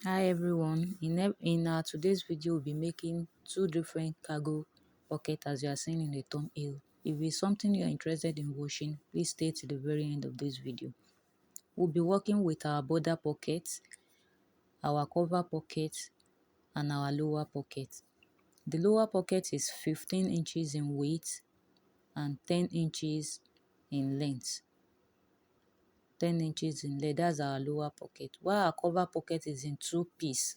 Hi everyone, in today's video we'll be making two different cargo pocket as you are seeing in the thumbnail. If it's something you are interested in watching, please stay to the very end of this video. We'll be working with our border pocket, our cover pocket and our lower pocket. The lower pocket is 15 inches in width and 10 inches in length. 10 inches in length, that's our lower pocket, while our cover pocket is in two pieces,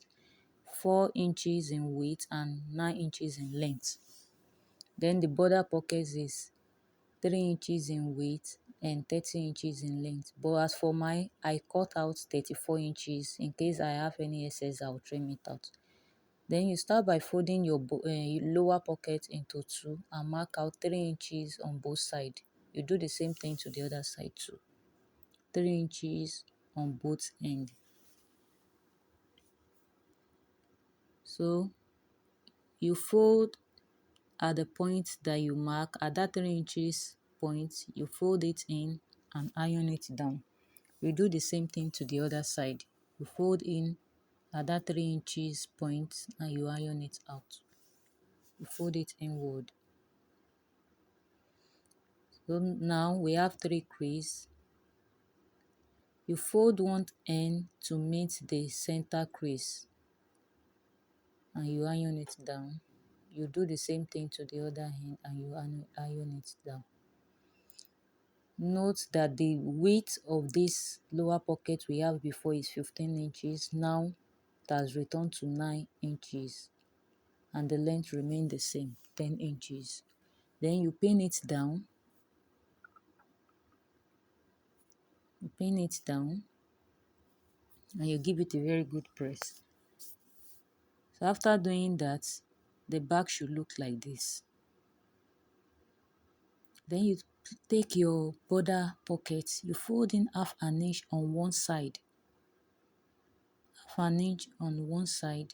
4 inches in width and 9 inches in length. Then the border pocket is 3 inches in width and 30 inches in length. But as for mine, I cut out 34 inches. In case I have any excess, I'll trim it out. Then you start by folding your lower pocket into two and mark out 3 inches on both sides. You do the same thing to the other side too. 3 inches on both ends. So you fold at the point that you mark, at that 3 inches point, you fold it in and iron it down. You do the same thing to the other side. You fold in at that 3 inches point and you iron it out. You fold it inward. So now we have 3 crease. You fold one end to meet the center crease and you iron it down. You do the same thing to the other end and you iron it down. Note that the width of this lower pocket we have before is 15 inches. Now it has returned to 9 inches and the length remained the same, 10 inches. Then you pin it down. You pin it down and you give it a very good press. So after doing that, the back should look like this. Then you take your border pocket, you fold in half an inch on one side, half an inch on one side,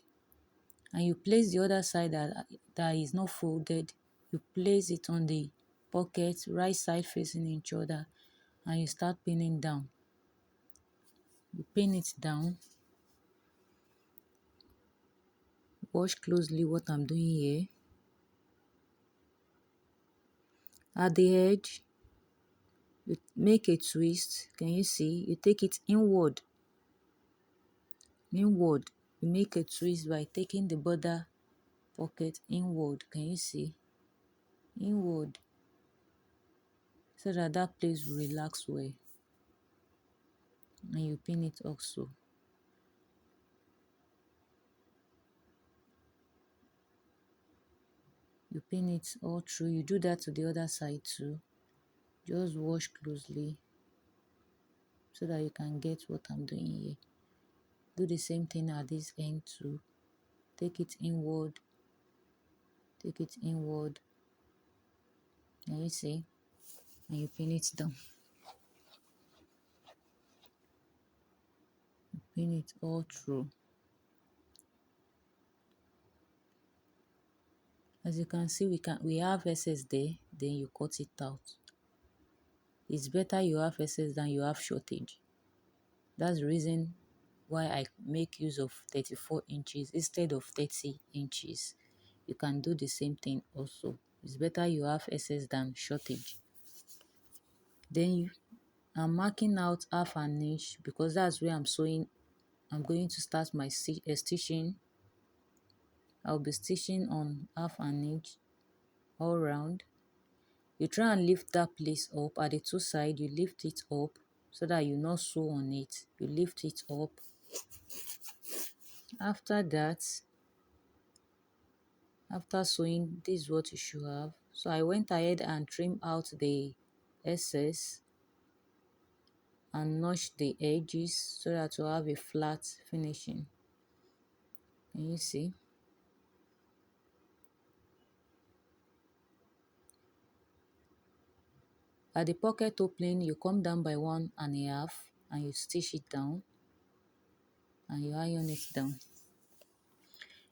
and you place the other side that is not folded, you place it on the pocket, right side facing each other, and you start pinning down. You pin it down. Watch closely what I'm doing here. At the edge, you make a twist. Can you see? You take it inward. Inward. You make a twist by taking the border pocket inward. Can you see? Inward. So that place will relax well. And you pin it also. You pin it all through. You do that to the other side too. Just watch closely so that you can get what I'm doing here. Do the same thing at this end too. Take it inward. Take it inward. Can you see? And you pin it down. You pin it all through. As you can see, we have excess there. Then you cut it out. It's better you have excess than you have shortage. That's the reason why I make use of 34 inches instead of 30 inches. You can do the same thing also. It's better you have excess than shortage. Then I'm marking out half an inch because that's where I'm sewing. I'm going to start my stitching. I'll be stitching on half an inch all round. You try and lift that place up at the two sides. You lift it up so that you not sew on it. You lift it up. After that, after sewing, this is what you should have. So I went ahead and trimmed out the excess and notched the edges so that to have a flat finishing. Can you see? At the pocket opening, you come down by 1.5 and you stitch it down and you iron it down.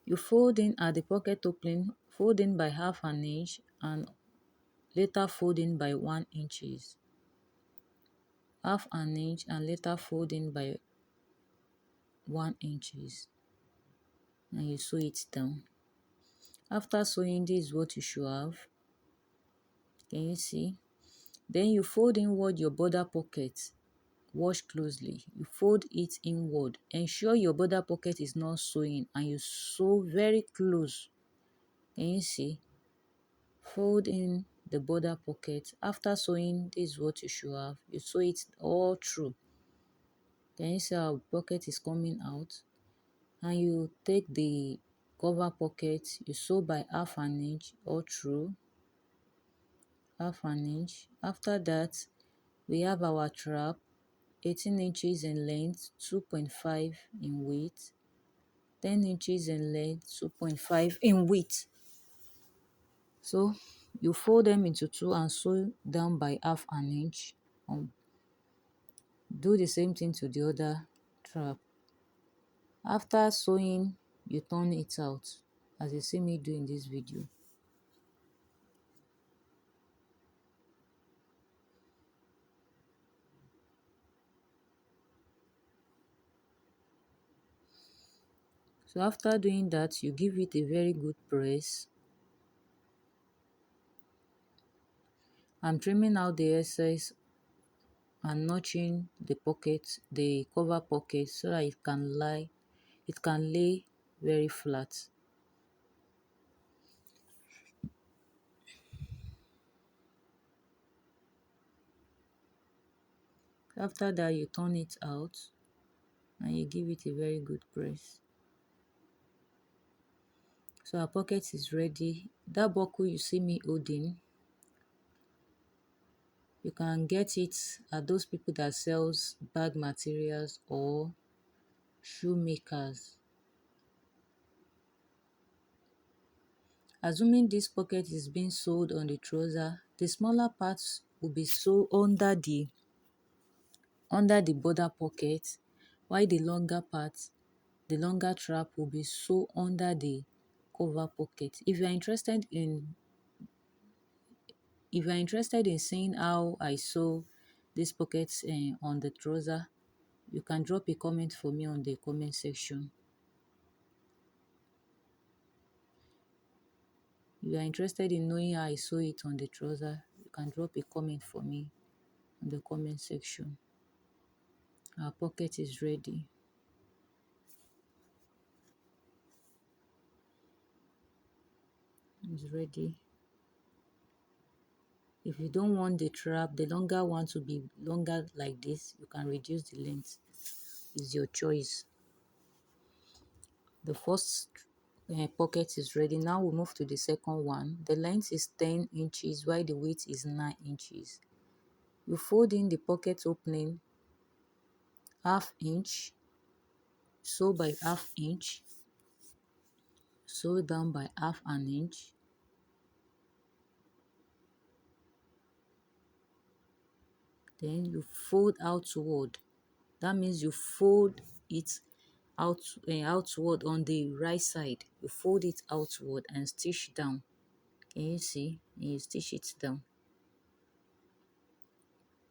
You fold in at the pocket opening, fold in by half an inch and later fold in by 1 inch. Half an inch and later fold in by 1 inches and you sew it down. After sewing, this is what you should have. Can you see? Then you fold inward your border pocket. Wash closely. You fold it inward. Ensure your border pocket is not sewing and you sew very close. Can you see? Fold in the border pocket. After sewing, this is what you should have. You sew it all through. Can you see how pocket is coming out? And you take the cover pocket, you sew by 1/2 inch all through. 1/2 inch. After that, we have our trap, 18 inches in length, 2.5 in width, 10 inches in length, 2.5 in width. So you fold them into two and sew down by 1/2 inch. Do the same thing to the other trap. After sewing, you turn it out as you see me do in this video. So after doing that, you give it a very good press. I'm trimming out the excess and notching the pocket, the cover pocket, so that it can lay very flat. After that, you turn it out and you give it a very good press. So our pocket is ready. That buckle you see me holding, you can get it at those people that sells bag materials or shoemakers. Assuming this pocket is being sewed on the trouser, the smaller parts will be sewn under the border pocket, while the longer part, the longer strap will be sewn under the cover pocket. If you are interested in seeing how I sew these pockets on the trouser, you can drop a comment for me on the comment section. If you are interested in knowing how I sew it on the trouser, you can drop a comment for me in the comment section. Our pocket is ready. It's ready. If you don't want the trap, the longer one to be longer like this, you can reduce the length. It's your choice. The first pocket is ready. Now we move to the second one. The length is 10 inches while the width is 9 inches. You fold in the pocket opening 1/2 inch, sew by 1/2 inch, sew down by 1/2 inch. Then you fold outward. That means you fold it outward on the right side. You fold it outward and stitch down. Can you see? And you stitch it down.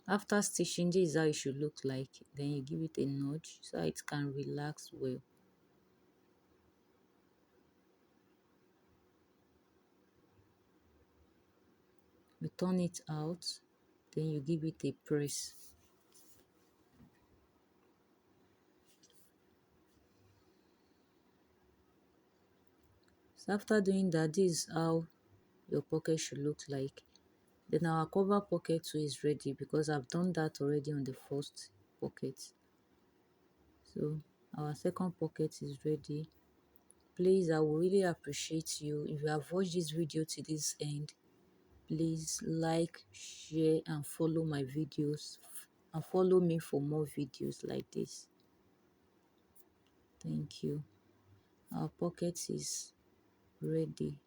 After stitching, this is how it should look like. Then you give it a nudge so it can relax well. You turn it out, then you give it a press. So after doing that, this is how your pocket should look like. Then our cover pocket too is ready because I've done that already on the first pocket. So our second pocket is ready. Please, I would really appreciate you if you have watched this video to this end. Please like, share and follow my videos and follow me for more videos like this. Thank you. Our pocket is ready.